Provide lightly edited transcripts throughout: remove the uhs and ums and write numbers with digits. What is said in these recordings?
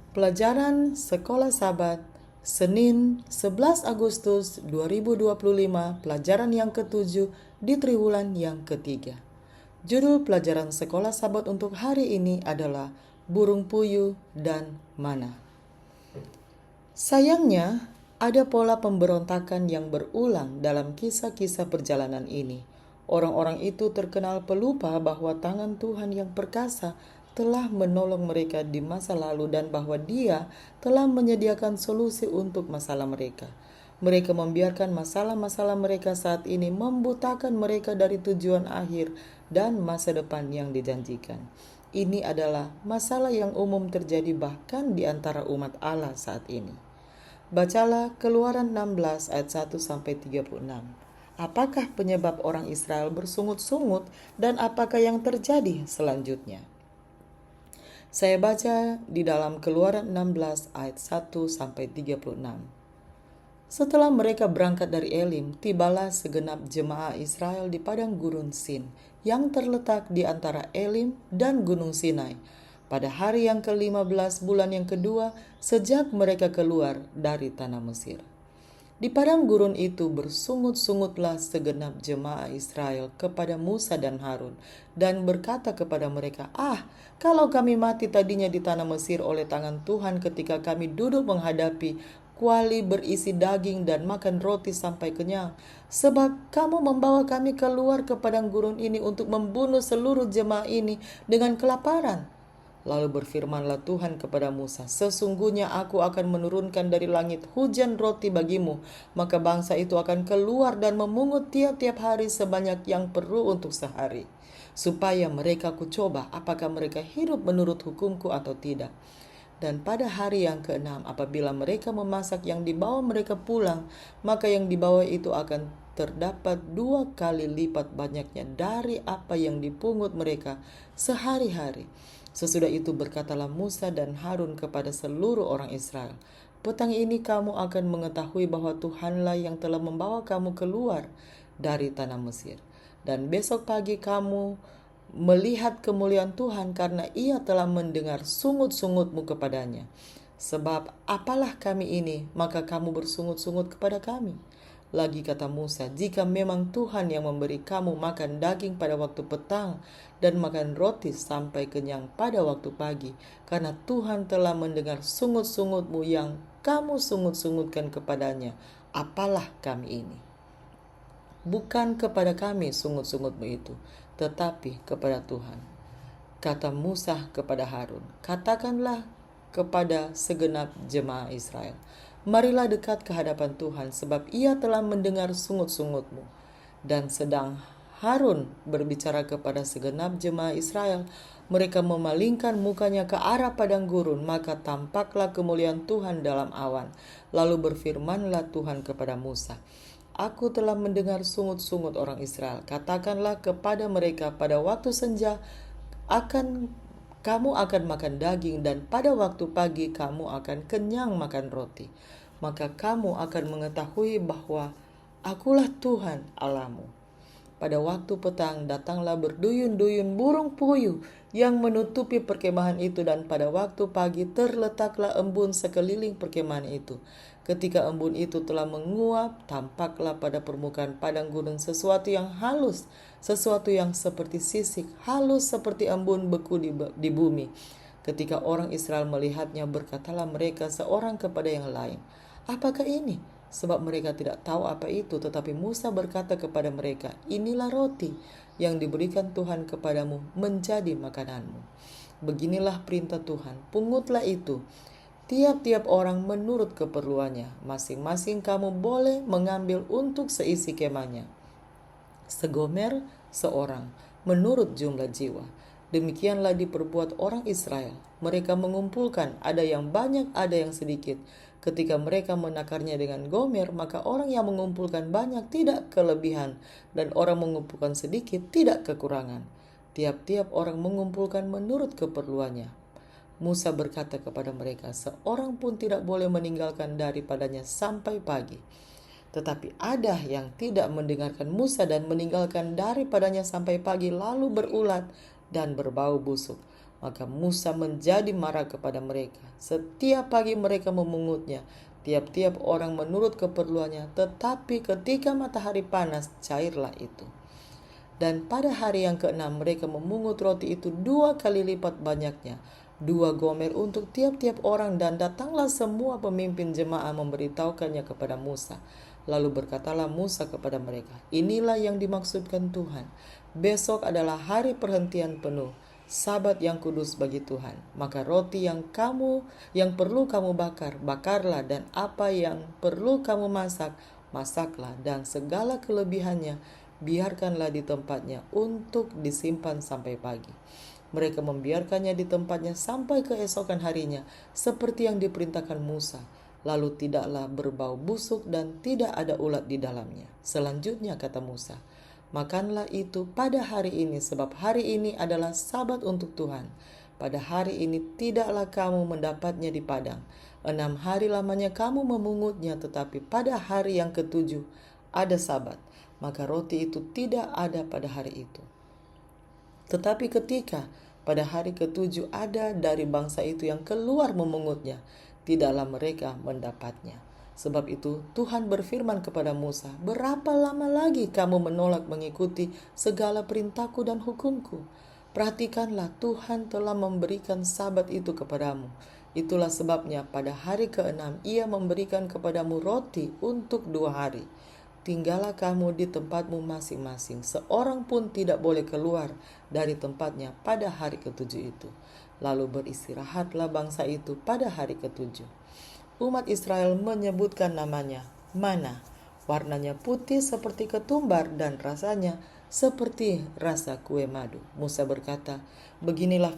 Pelajaran Sekolah Sabat Senin 11 Agustus 2025, pelajaran yang ketujuh di triwulan yang ketiga. Judul pelajaran Sekolah Sabat untuk hari ini adalah Burung Puyuh dan Mana. Sayangnya, ada pola pemberontakan yang berulang dalam kisah-kisah perjalanan ini. Orang-orang itu terkenal pelupa bahwa tangan Tuhan yang perkasa telah menolong mereka di masa lalu dan bahwa Dia telah menyediakan solusi untuk masalah mereka. Mereka membiarkan masalah-masalah mereka saat ini membutakan mereka dari tujuan akhir dan masa depan yang dijanjikan. Ini adalah masalah yang umum terjadi bahkan di antara umat Allah saat ini. Bacalah Keluaran 16 ayat 1 sampai 36. Apakah penyebab orang Israel bersungut-sungut dan apakah yang terjadi selanjutnya? Saya baca di dalam Keluaran 16 ayat 1 sampai 36. Setelah mereka berangkat dari Elim, tibalah segenap jemaah Israel di padang gurun Sin yang terletak di antara Elim dan Gunung Sinai pada hari yang ke-15 bulan yang kedua sejak mereka keluar dari tanah Mesir. Di padang gurun itu bersungut-sungutlah segenap jemaah Israel kepada Musa dan Harun dan berkata kepada mereka, kalau kami mati tadinya di tanah Mesir oleh tangan Tuhan ketika kami duduk menghadapi kuali berisi daging dan makan roti sampai kenyang. Sebab kamu membawa kami keluar ke padang gurun ini untuk membunuh seluruh jemaah ini dengan kelaparan. Lalu berfirmanlah Tuhan kepada Musa, sesungguhnya aku akan menurunkan dari langit hujan roti bagimu, maka bangsa itu akan keluar dan memungut tiap-tiap hari sebanyak yang perlu untuk sehari, supaya mereka kucoba apakah mereka hidup menurut hukumku atau tidak. Dan pada hari yang ke-6, apabila mereka memasak yang dibawa mereka pulang, maka yang dibawa itu akan terdapat 2 kali lipat banyaknya dari apa yang dipungut mereka sehari-hari. Sesudah itu berkatalah Musa dan Harun kepada seluruh orang Israel, petang ini kamu akan mengetahui bahwa Tuhanlah yang telah membawa kamu keluar dari tanah Mesir. Dan besok pagi kamu melihat kemuliaan Tuhan karena Ia telah mendengar sungut-sungutmu kepadanya. Sebab apalah kami ini, maka kamu bersungut-sungut kepada kami. Lagi kata Musa, jika memang Tuhan yang memberi kamu makan daging pada waktu petang dan makan roti sampai kenyang pada waktu pagi, karena Tuhan telah mendengar sungut-sungutmu yang kamu sungut-sungutkan kepadanya, apalah kami ini. Bukan kepada kami sungut-sungutmu itu, tetapi kepada Tuhan. Kata Musa kepada Harun, katakanlah kepada segenap jemaah Israel, marilah dekat ke hadapan Tuhan, sebab Ia telah mendengar sungut-sungutmu. Dan sedang Harun berbicara kepada segenap jemaah Israel, mereka memalingkan mukanya ke arah padang gurun, maka tampaklah kemuliaan Tuhan dalam awan. Lalu berfirmanlah Tuhan kepada Musa, aku telah mendengar sungut-sungut orang Israel. Katakanlah kepada mereka pada waktu senja kamu akan makan daging dan pada waktu pagi kamu akan kenyang makan roti. Maka kamu akan mengetahui bahwa akulah Tuhan Allahmu. Pada waktu petang datanglah berduyun-duyun burung puyuh yang menutupi perkemahan itu, dan pada waktu pagi terletaklah embun sekeliling perkemahan itu. Ketika embun itu telah menguap, tampaklah pada permukaan padang gurun sesuatu yang halus, sesuatu yang seperti sisik, halus seperti embun beku di bumi. Ketika orang Israel melihatnya, berkatalah mereka seorang kepada yang lain, apakah ini? Sebab mereka tidak tahu apa itu, tetapi Musa berkata kepada mereka, inilah roti yang diberikan Tuhan kepadamu menjadi makananmu. Beginilah perintah Tuhan, pungutlah itu, tiap-tiap orang menurut keperluannya. Masing-masing kamu boleh mengambil untuk seisi kemahnya. Segomer seorang, menurut jumlah jiwa. Demikianlah diperbuat orang Israel. Mereka mengumpulkan, ada yang banyak, ada yang sedikit. Ketika mereka menakarnya dengan gomer, maka orang yang mengumpulkan banyak tidak kelebihan, dan orang mengumpulkan sedikit tidak kekurangan. Tiap-tiap orang mengumpulkan menurut keperluannya. Musa berkata kepada mereka, seorang pun tidak boleh meninggalkan daripadanya sampai pagi. Tetapi ada yang tidak mendengarkan Musa dan meninggalkan daripadanya sampai pagi, lalu berulat dan berbau busuk. Maka Musa menjadi marah kepada mereka. Setiap pagi mereka memungutnya, tiap-tiap orang menurut keperluannya, tetapi ketika matahari panas, cairlah itu. Dan pada hari yang keenam mereka memungut roti itu 2 kali lipat banyaknya, 2 gomer untuk tiap-tiap orang, dan datanglah semua pemimpin jemaah memberitahukannya kepada Musa. Lalu berkatalah Musa kepada mereka, inilah yang dimaksudkan Tuhan. Besok adalah hari perhentian penuh, Sabat yang kudus bagi Tuhan. Maka roti yang perlu kamu bakar, bakarlah, dan apa yang perlu kamu masak, masaklah, dan segala kelebihannya biarkanlah di tempatnya untuk disimpan sampai pagi. Mereka membiarkannya di tempatnya sampai keesokan harinya, seperti yang diperintahkan Musa. Lalu tidaklah berbau busuk dan tidak ada ulat di dalamnya. Selanjutnya kata Musa, makanlah itu pada hari ini, sebab hari ini adalah Sabat untuk Tuhan. Pada hari ini tidaklah kamu mendapatnya di padang. 6 hari lamanya kamu memungutnya, tetapi pada hari yang ke-7 ada Sabat. Maka roti itu tidak ada pada hari itu. Tetapi ketika pada hari ke-7 ada dari bangsa itu yang keluar memungutnya, tidaklah mereka mendapatnya. Sebab itu Tuhan berfirman kepada Musa, berapa lama lagi kamu menolak mengikuti segala perintahku dan hukumku? Perhatikanlah, Tuhan telah memberikan Sabat itu kepadamu. Itulah sebabnya pada hari ke-6 ia memberikan kepadamu roti untuk 2 hari. Tinggallah kamu di tempatmu masing-masing. Seorang pun tidak boleh keluar dari tempatnya pada hari ke-7 itu. Lalu beristirahatlah bangsa itu pada hari ke-7. Umat Israel menyebutkan namanya Mana. Warnanya putih seperti ketumbar dan rasanya seperti rasa kue madu. Musa berkata, beginilah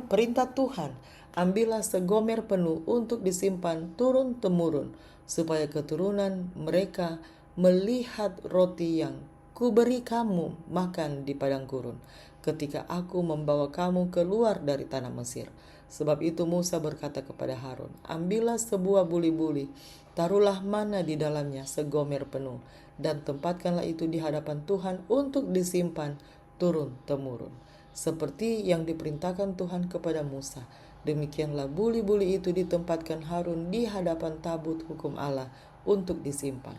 perintah Tuhan, ambillah segomer penuh untuk disimpan turun-temurun, supaya keturunan mereka melihat roti yang kuberi kamu makan di padang gurun, ketika aku membawa kamu keluar dari tanah Mesir. Sebab itu Musa berkata kepada Harun, ambillah sebuah buli-buli, taruhlah mana di dalamnya segomer penuh, dan tempatkanlah itu di hadapan Tuhan untuk disimpan turun-temurun. Seperti yang diperintahkan Tuhan kepada Musa, demikianlah buli-buli itu ditempatkan Harun di hadapan tabut hukum Allah untuk disimpan.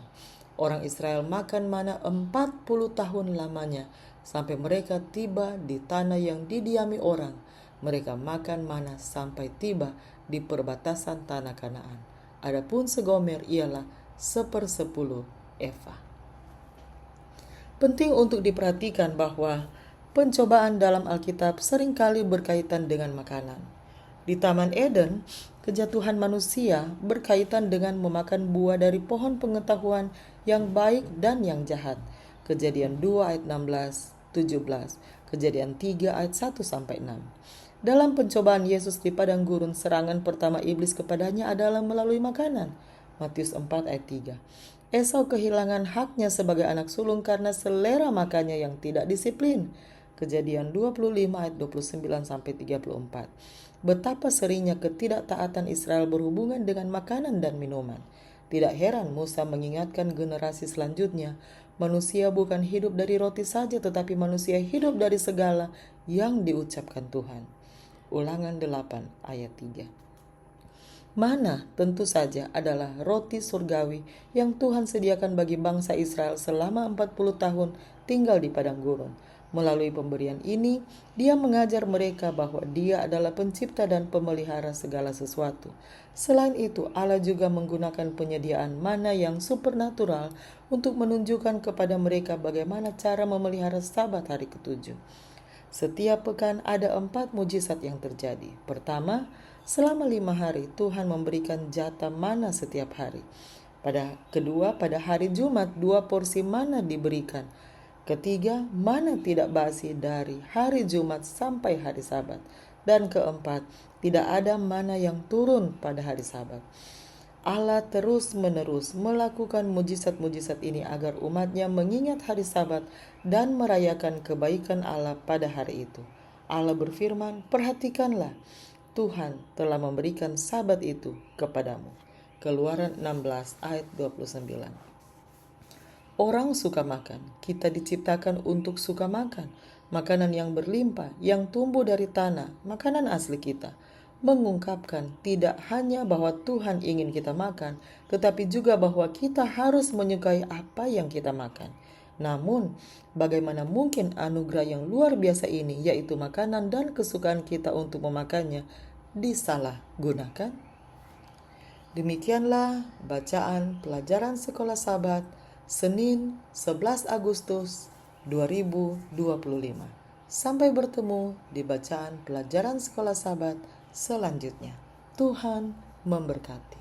Orang Israel makan mana 40 tahun lamanya, sampai mereka tiba di tanah yang didiami orang. Mereka makan mana sampai tiba di perbatasan tanah Kanaan. Adapun segomer ialah 1/10 eva. Penting untuk diperhatikan bahwa pencobaan dalam Alkitab seringkali berkaitan dengan makanan. Di Taman Eden, kejatuhan manusia berkaitan dengan memakan buah dari pohon pengetahuan yang baik dan yang jahat. Kejadian 2 ayat 16-17, Kejadian 3 ayat 1-6. Dalam pencobaan Yesus di padang gurun, serangan pertama iblis kepadanya adalah melalui makanan. Matius 4 ayat 3. Esau kehilangan haknya sebagai anak sulung karena selera makannya yang tidak disiplin. Kejadian 25 ayat 29-34. Betapa seringnya ketidaktaatan Israel berhubungan dengan makanan dan minuman. Tidak heran Musa mengingatkan generasi selanjutnya, manusia bukan hidup dari roti saja, tetapi manusia hidup dari segala yang diucapkan Tuhan. Ulangan 8 ayat 3. Mana tentu saja adalah roti surgawi yang Tuhan sediakan bagi bangsa Israel selama 40 tahun tinggal di padang gurun. Melalui pemberian ini, Dia mengajar mereka bahwa Dia adalah pencipta dan pemelihara segala sesuatu. Selain itu, Allah juga menggunakan penyediaan mana yang supernatural untuk menunjukkan kepada mereka bagaimana cara memelihara Sabat hari ke-7. Setiap pekan ada 4 mujizat yang terjadi. Pertama, selama 5 hari Tuhan memberikan jatah mana setiap hari. Kedua, pada hari Jumat 2 porsi mana diberikan. Ketiga, mana tidak basi dari hari Jumat sampai hari Sabat. Dan keempat, tidak ada mana yang turun pada hari Sabat. Allah terus-menerus melakukan mujizat-mujizat ini agar umatnya mengingat hari Sabat dan merayakan kebaikan Allah pada hari itu. Allah berfirman, perhatikanlah, Tuhan telah memberikan Sabat itu kepadamu. Keluaran 16 ayat 29. Orang suka makan, kita diciptakan untuk suka makan. makanan yang berlimpah, yang tumbuh dari tanah, makanan asli kita, mengungkapkan tidak hanya bahwa Tuhan ingin kita makan, tetapi juga bahwa kita harus menyukai apa yang kita makan. Namun, bagaimana mungkin anugerah yang luar biasa ini, yaitu makanan dan kesukaan kita untuk memakannya, disalahgunakan? Demikianlah bacaan pelajaran Sekolah Sabat Senin 11 Agustus 2025. Sampai bertemu di bacaan pelajaran Sekolah Sabat selanjutnya. Tuhan memberkati.